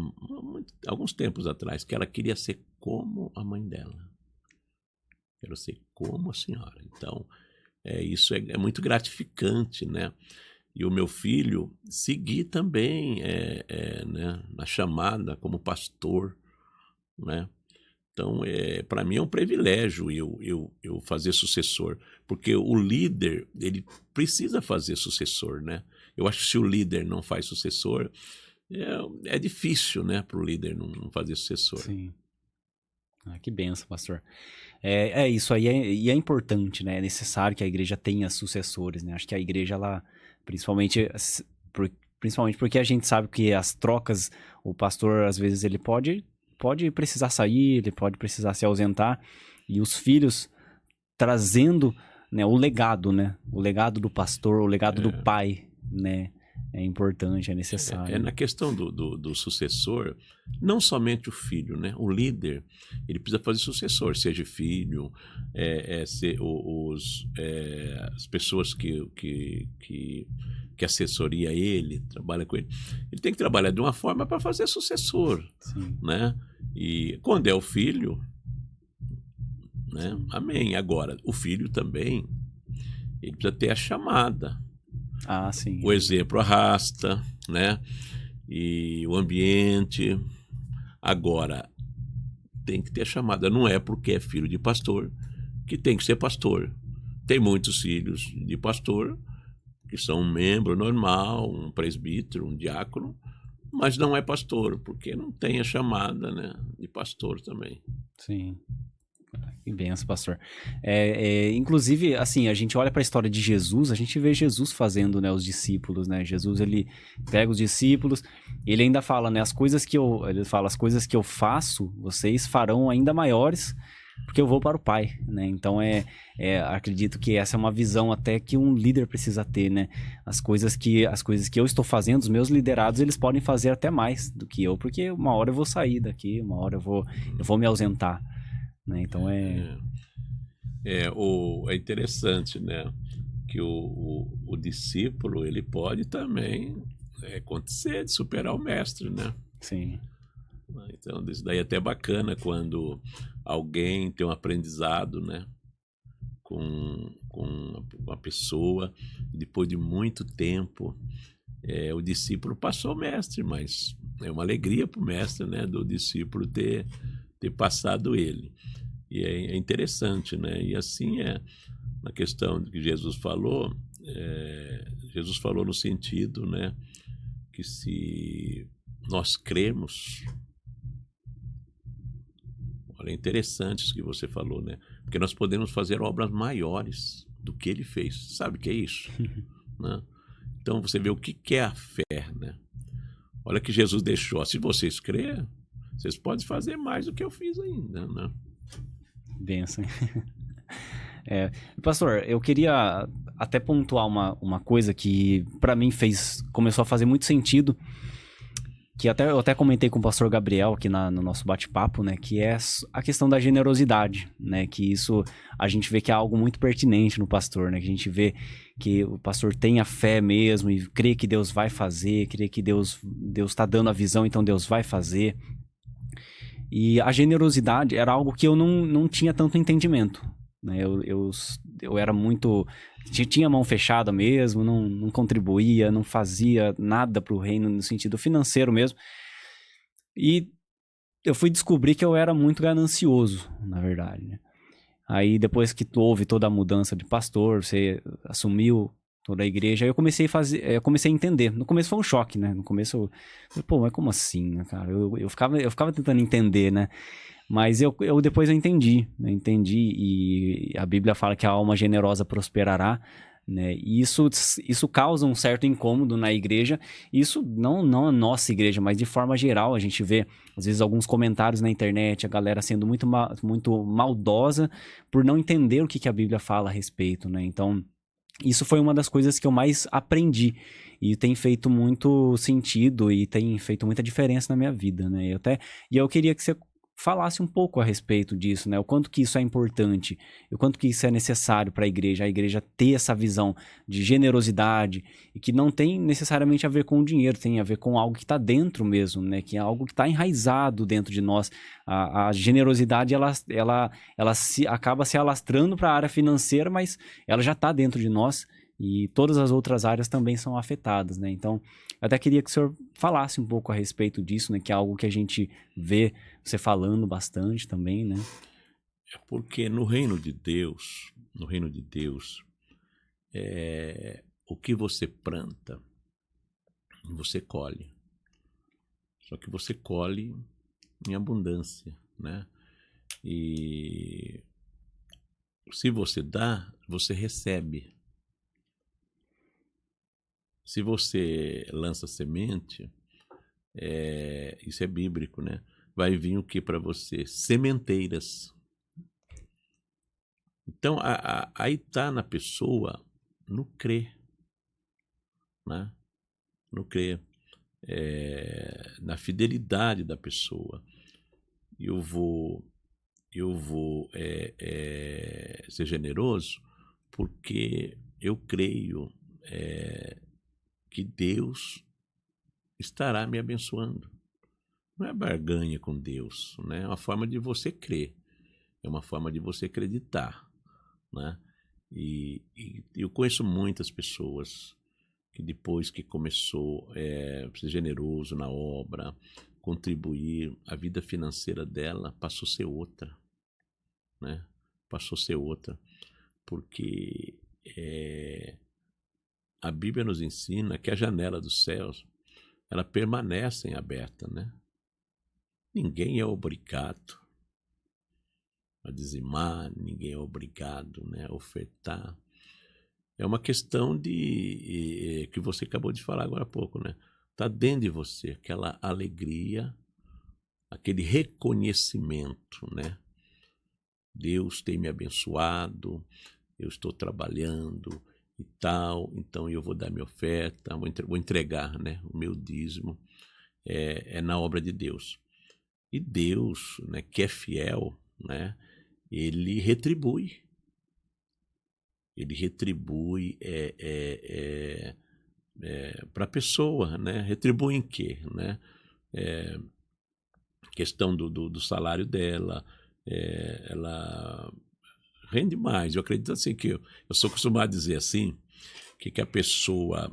B: alguns tempos atrás, que ela queria ser como a mãe dela. Quero ser como a senhora. Então, isso é muito gratificante, né? E o meu filho seguir também né, na chamada como pastor, né? Então, para mim é um privilégio eu fazer sucessor, porque o líder, ele precisa fazer sucessor, né? Eu acho que se o líder não faz sucessor, é difícil, né, para o líder não fazer sucessor.
A: Sim. Que benção, pastor. Isso aí, e é importante, né? É necessário que a igreja tenha sucessores, né? Acho que a igreja, ela, principalmente porque a gente sabe que as trocas, o pastor, às vezes, ele pode precisar sair, ele pode precisar se ausentar, e os filhos trazendo, né, o legado, né? O legado do pastor, o legado do pai, né? É importante, é necessário.
B: Na questão do sucessor, não somente o filho, né? O líder, ele precisa fazer sucessor, seja filho, as pessoas que assessoria ele, trabalha com ele. Ele tem que trabalhar de uma forma para fazer sucessor.
A: Sim.
B: Né? E quando é o filho, né? Amém. Agora, o filho também, ele precisa ter a chamada.
A: Sim.
B: O exemplo arrasta, né? e o ambiente. Agora, tem que ter chamada. Não é porque é filho de pastor que tem que ser pastor. Tem muitos filhos de pastor que são um membro normal, um presbítero, um diácono, mas não é pastor, porque não tem a chamada, né, de pastor também.
A: Sim. Que benção, pastor. Inclusive, assim, a gente olha para a história de Jesus, a gente vê Jesus fazendo, né, os discípulos, né? Jesus, ele pega os discípulos, ele ainda fala, né, ele fala, as coisas que eu faço, vocês farão ainda maiores, porque eu vou para o Pai, né? Então, acredito que essa é uma visão até que um líder precisa ter, né? As coisas que eu estou fazendo, os meus liderados, eles podem fazer até mais do que eu, porque uma hora eu vou sair daqui, uma hora eu vou me ausentar, né? Então,
B: É interessante, né? Que o discípulo, ele pode também acontecer de superar o mestre, né?
A: sim,
B: Então, isso daí é até bacana quando alguém tem um aprendizado, né? Com uma pessoa, depois de muito tempo, o discípulo passou o mestre, mas é uma alegria para o mestre, né? Do discípulo ter passado ele. E é interessante, né? E assim na questão que Jesus falou no sentido, né? Que se nós cremos, olha, é interessante isso que você falou, né? Porque nós podemos fazer obras maiores do que ele fez. Sabe o que é isso? Né? Então você vê o que é a fé, né? Olha que Jesus deixou. Se vocês crerem, vocês podem fazer mais do que eu fiz ainda, né?
A: benção. Pastor, eu queria até pontuar uma coisa que para mim começou a fazer muito sentido, que eu até comentei com o pastor Gabriel aqui no nosso bate-papo, né, que é a questão da generosidade, né, que isso a gente vê que é algo muito pertinente no pastor, né, que a gente vê que o pastor tem a fé mesmo e crê que Deus vai fazer, crê que Deus está dando a visão, então Deus vai fazer. E a generosidade era algo que eu não tinha tanto entendimento, né? Eu era muito... Tinha a mão fechada mesmo, não contribuía, não fazia nada para o reino no sentido financeiro mesmo. E eu fui descobrir que eu era muito ganancioso, na verdade, né? Aí depois que houve toda a mudança de pastor, você assumiu toda a igreja, aí eu comecei a entender. No começo foi um choque, né? No começo eu falei, pô, mas como assim, né, cara? Eu ficava tentando entender, né? Mas depois eu entendi, né? Entendi, e a Bíblia fala que a alma generosa prosperará, né? E isso causa um certo incômodo na igreja. Isso não a nossa igreja, mas de forma geral a gente vê, às vezes, alguns comentários na internet, a galera sendo muito maldosa por não entender o que a Bíblia fala a respeito, né? Então, isso foi uma das coisas que eu mais aprendi e tem feito muito sentido e tem feito muita diferença na minha vida, né? E eu queria que você falasse um pouco a respeito disso, né? O quanto que isso é importante, o quanto que isso é necessário para a igreja ter essa visão de generosidade e que não tem necessariamente a ver com o dinheiro, tem a ver com algo que está dentro mesmo, né? Que é algo que está enraizado dentro de nós. A generosidade, ela acaba se alastrando para a área financeira, mas ela já está dentro de nós e todas as outras áreas também são afetadas, né? Então, eu até queria que o senhor falasse um pouco a respeito disso, né? Que é algo que a gente vê você falando bastante também, né?
B: É porque no reino de Deus, o que você planta, você colhe. Só que você colhe em abundância, né? E se você dá, você recebe. Se você lança semente, isso é bíblico, né? Vai vir o que para você? Sementeiras. Então, aí está na pessoa, no crer, né? No crer, na fidelidade da pessoa. Eu vou ser generoso porque eu creio que Deus estará me abençoando. Não é barganha com Deus, né? É uma forma de você crer, é uma forma de você acreditar, né? E eu conheço muitas pessoas que depois que começou a ser generoso na obra, contribuir, a vida financeira dela passou a ser outra, né? Passou a ser outra, porque a Bíblia nos ensina que a janela dos céus, ela permanece aberta, né? Ninguém é obrigado a dizimar, ninguém é obrigado, né, a ofertar. É uma questão de que você acabou de falar agora há pouco, né? Está dentro de você aquela alegria, aquele reconhecimento, né? Deus tem me abençoado, eu estou trabalhando e tal, então eu vou dar minha oferta, vou entregar, né, o meu dízimo, é na obra de Deus. E Deus, né, que é fiel, né, ele retribui. Ele retribui para a pessoa, né? Retribui em quê? Né? Questão do salário dela, ela rende mais. Eu acredito assim que eu sou acostumado a dizer assim, que a pessoa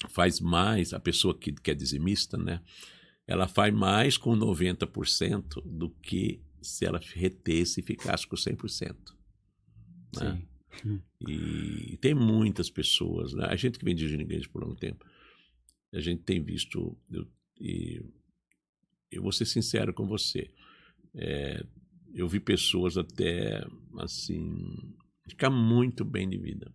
B: faz mais, a pessoa que é dizimista, né? Ela faz mais com 90% do que se ela retesse e ficasse com 100%. Né?
A: Sim.
B: E tem muitas pessoas, né? A gente que vem dirigindo igreja por longo tempo, a gente tem visto, eu vou ser sincero com você, eu vi pessoas até, assim, ficar muito bem de vida,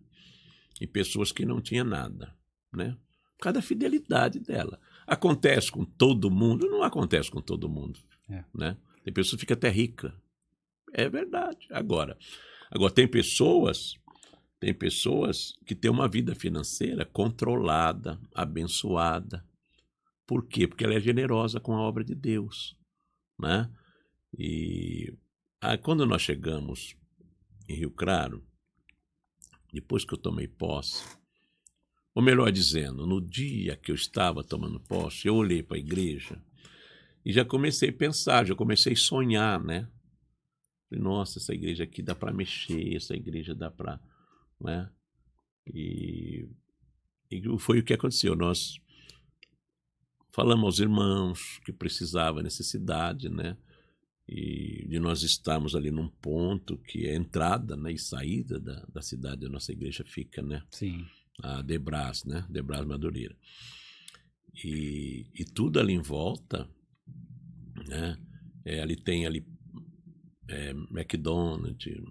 B: e pessoas que não tinham nada, né? Por causa da fidelidade dela. Acontece com todo mundo? Não acontece com todo mundo, né? Tem pessoas que ficam até ricas, é verdade. Agora tem pessoas que têm uma vida financeira controlada, abençoada. Por quê? Porque ela é generosa com a obra de Deus, né? E quando nós chegamos em Rio Claro, depois que eu tomei posse, ou melhor dizendo, no dia que eu estava tomando posse, eu olhei para a igreja e já comecei a pensar, já comecei a sonhar, né? Nossa, essa igreja aqui dá para mexer, essa igreja dá para, né? E foi o que aconteceu. Nós falamos aos irmãos que precisava, necessidade, né? E de nós estarmos ali num ponto que é entrada, né, e saída da cidade, a nossa igreja fica, né?
A: Sim.
B: A Debras, né? Debras Madureira. E tudo ali em volta, né? Ali tem McDonald's,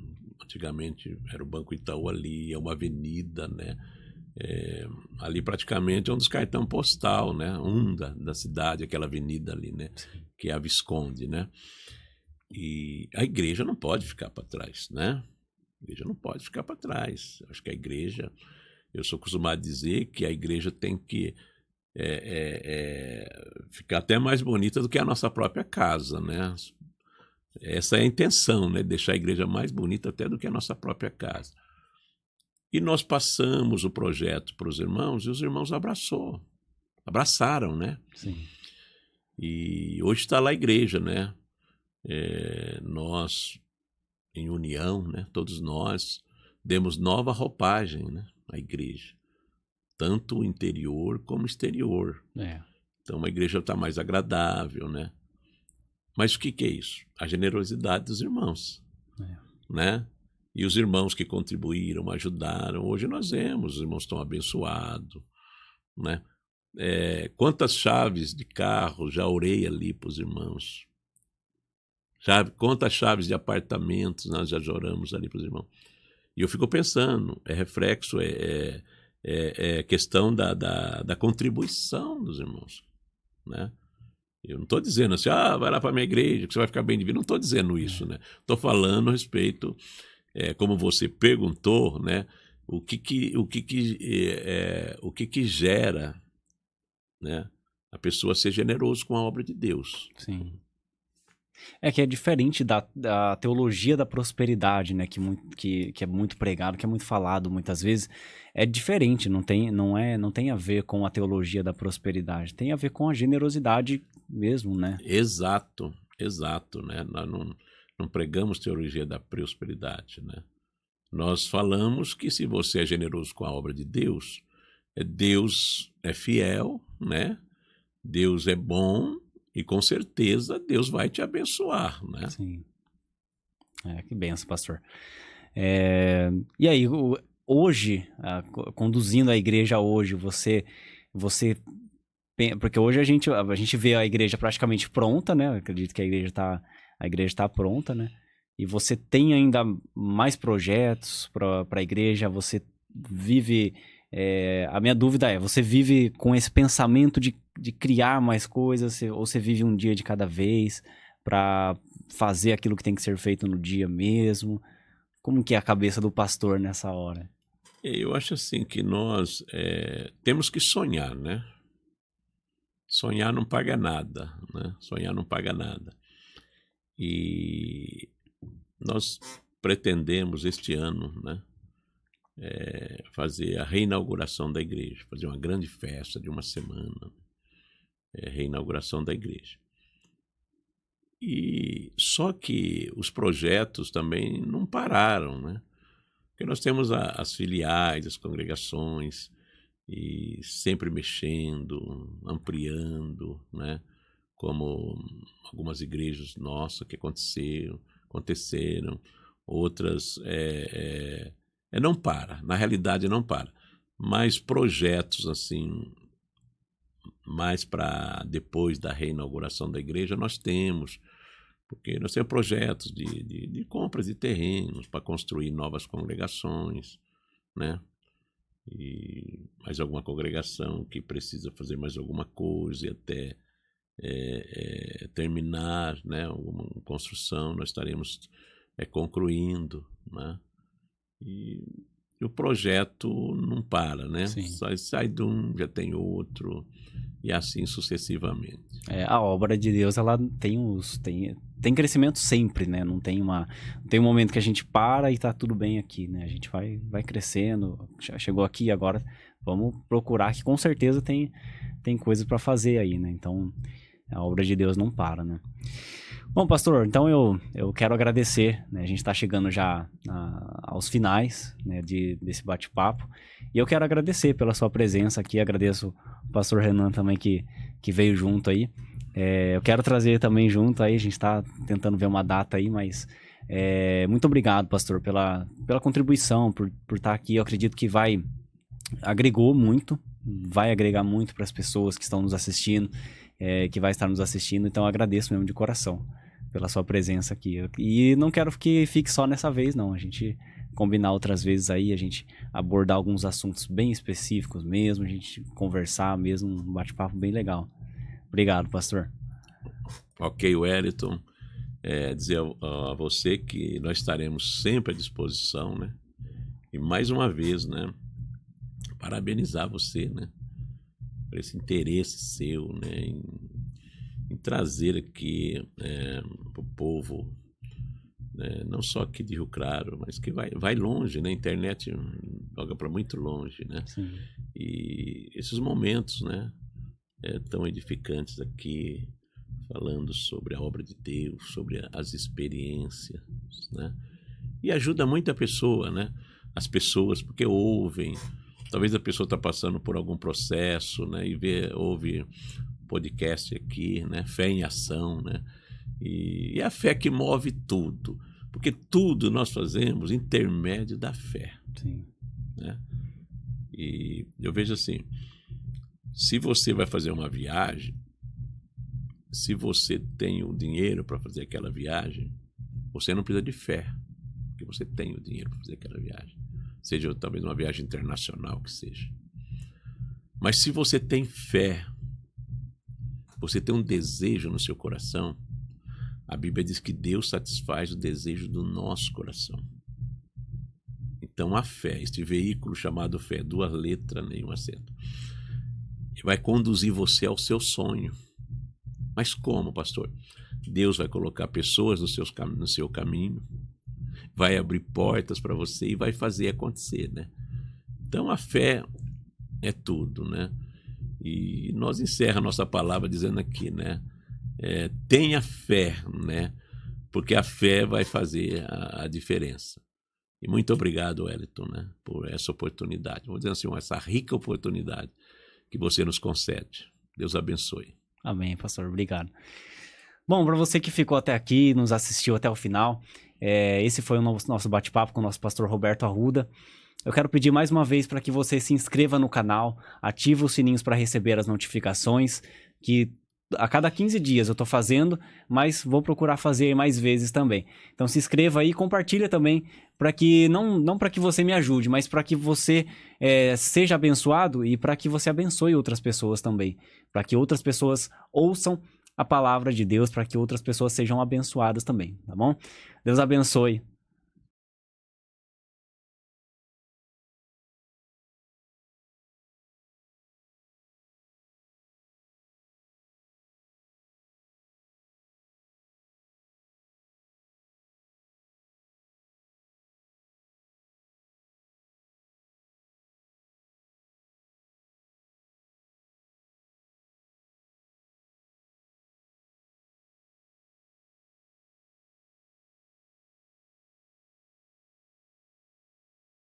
B: antigamente era o Banco Itaú ali, é uma avenida, né? Ali praticamente é um dos cartões postal, né? Da cidade, aquela avenida ali, né? Que é a Visconde, né? E a igreja não pode ficar para trás, né? A igreja não pode ficar para trás. Acho que a igreja, eu sou acostumado a dizer que a igreja tem que ficar até mais bonita do que a nossa própria casa, né? Essa é a intenção, né? Deixar a igreja mais bonita até do que a nossa própria casa. E nós passamos o projeto para os irmãos e os irmãos abraçaram, né?
A: Sim.
B: E hoje está lá a igreja, né? Nós, em união, né? Todos nós demos nova roupagem, né? À igreja, tanto interior como exterior. Então a igreja está mais agradável, né? Mas o que é isso? A generosidade dos irmãos, né? E os irmãos que contribuíram, ajudaram. Hoje nós vemos, os irmãos estão abençoados, né? Quantas chaves de carro já orei ali para os irmãos? Quantas chaves de apartamentos nós já oramos ali para os irmãos? E eu fico pensando, é reflexo, questão da contribuição dos irmãos, né? Eu não estou dizendo assim, vai lá para a minha igreja que você vai ficar bem de vida. Não estou dizendo isso, né? Estou falando a respeito, como você perguntou, né? O que gera, né? A pessoa ser generoso com a obra de Deus.
A: Sim. Que é diferente da teologia da prosperidade, né? Que é muito pregado, que é muito falado muitas vezes. É diferente, não tem a ver com a teologia da prosperidade. Tem a ver com a generosidade mesmo, né?
B: Exato, né? Nós não pregamos teologia da prosperidade, né? Nós falamos que se você é generoso com a obra de Deus, Deus é fiel, né? Deus é bom e com certeza Deus vai te abençoar, né?
A: Sim. Que benção, pastor. E aí, hoje, conduzindo a igreja hoje, você porque hoje a gente vê a igreja praticamente pronta, né? Eu acredito que a igreja tá pronta, né? E você tem ainda mais projetos para a igreja, você vive... a minha dúvida é, você vive com esse pensamento de criar mais coisas, ou você vive um dia de cada vez para fazer aquilo que tem que ser feito no dia mesmo? Como que é a cabeça do pastor nessa hora?
B: Eu acho assim que nós temos que sonhar, né? Sonhar não paga nada, né? Sonhar não paga nada. E nós pretendemos este ano, né, fazer a reinauguração da igreja, fazer uma grande festa de uma semana, reinauguração da igreja. E só que os projetos também não pararam, né? Porque nós temos as filiais, as congregações, e sempre mexendo, ampliando, né? Como algumas igrejas nossas que aconteceram, outras não para, na realidade não para, mas projetos assim, mais para depois da reinauguração da igreja nós temos, porque nós temos projetos de compras de terrenos para construir novas congregações, né? E mais alguma congregação que precisa fazer mais alguma coisa e até terminar, né, uma construção, nós estaremos concluindo, né? E o projeto não para, né? Sai de um, já tem outro, e assim sucessivamente.
A: A obra de Deus, ela tem crescimento sempre, né? Não tem um momento que a gente para e tá tudo bem aqui, né? A gente vai crescendo, chegou aqui, agora vamos procurar, que com certeza tem coisa para fazer aí, né? Então, a obra de Deus não para, né? Bom, pastor, então eu quero agradecer, né? A gente está chegando já aos finais, né, desse bate-papo, e eu quero agradecer pela sua presença aqui, agradeço o pastor Renan também que veio junto aí. Eu quero trazer também junto aí, a gente está tentando ver uma data aí, mas muito obrigado, pastor, pela contribuição, por estar aqui. Eu acredito que vai agregar muito para as pessoas que estão nos assistindo, que vai estar nos assistindo, então eu agradeço mesmo de coração pela sua presença aqui. E não quero que fique só nessa vez, não. A gente combinar outras vezes aí, a gente abordar alguns assuntos bem específicos mesmo, a gente conversar mesmo, um bate-papo bem legal. Obrigado, pastor.
B: Ok, Wellington. Dizer a você que nós estaremos sempre à disposição, né? E mais uma vez, né, parabenizar você, né, por esse interesse seu, né, em trazer aqui para o povo, né, não só aqui de Rio Claro, mas que vai longe, né? A internet joga para muito longe, né?
A: Sim.
B: E esses momentos, né, tão edificantes aqui, falando sobre a obra de Deus, sobre as experiências, né? E ajuda muito a pessoa, né? As pessoas, porque ouvem. Talvez a pessoa está passando por algum processo, né? E ouve podcast aqui, né? Fé em ação, né? E a fé que move tudo. Porque tudo nós fazemos intermédio da fé.
A: Sim.
B: Né? E eu vejo assim, se você vai fazer uma viagem, se você tem o dinheiro para fazer aquela viagem, você não precisa de fé, porque você tem o dinheiro para fazer aquela viagem. Seja talvez uma viagem internacional que seja. Mas se você tem fé, você tem um desejo no seu coração, a Bíblia diz que Deus satisfaz o desejo do nosso coração. Então a fé, este veículo chamado fé, 2 letras, nenhum acento, vai conduzir você ao seu sonho. Mas como, pastor? Deus vai colocar pessoas no seu caminho, vai abrir portas para você e vai fazer acontecer, né? Então a fé é tudo, né? E nós encerramos a nossa palavra dizendo aqui, né? Tenha fé, né? Porque a fé vai fazer a diferença. E muito obrigado, Wellington, né, por essa oportunidade. Vamos dizer assim, essa rica oportunidade que você nos concede. Deus abençoe.
A: Amém, pastor. Obrigado. Bom, para você que ficou até aqui, nos assistiu até o final, esse foi o nosso bate-papo com o nosso pastor Roberto Arruda. Eu quero pedir mais uma vez para que você se inscreva no canal, ative os sininhos para receber as notificações, que a cada 15 dias eu estou fazendo, mas vou procurar fazer mais vezes também. Então se inscreva aí e compartilha também, para que não para que você me ajude, mas para que você seja abençoado e para que você abençoe outras pessoas também, para que outras pessoas ouçam a palavra de Deus, para que outras pessoas sejam abençoadas também, tá bom? Deus abençoe.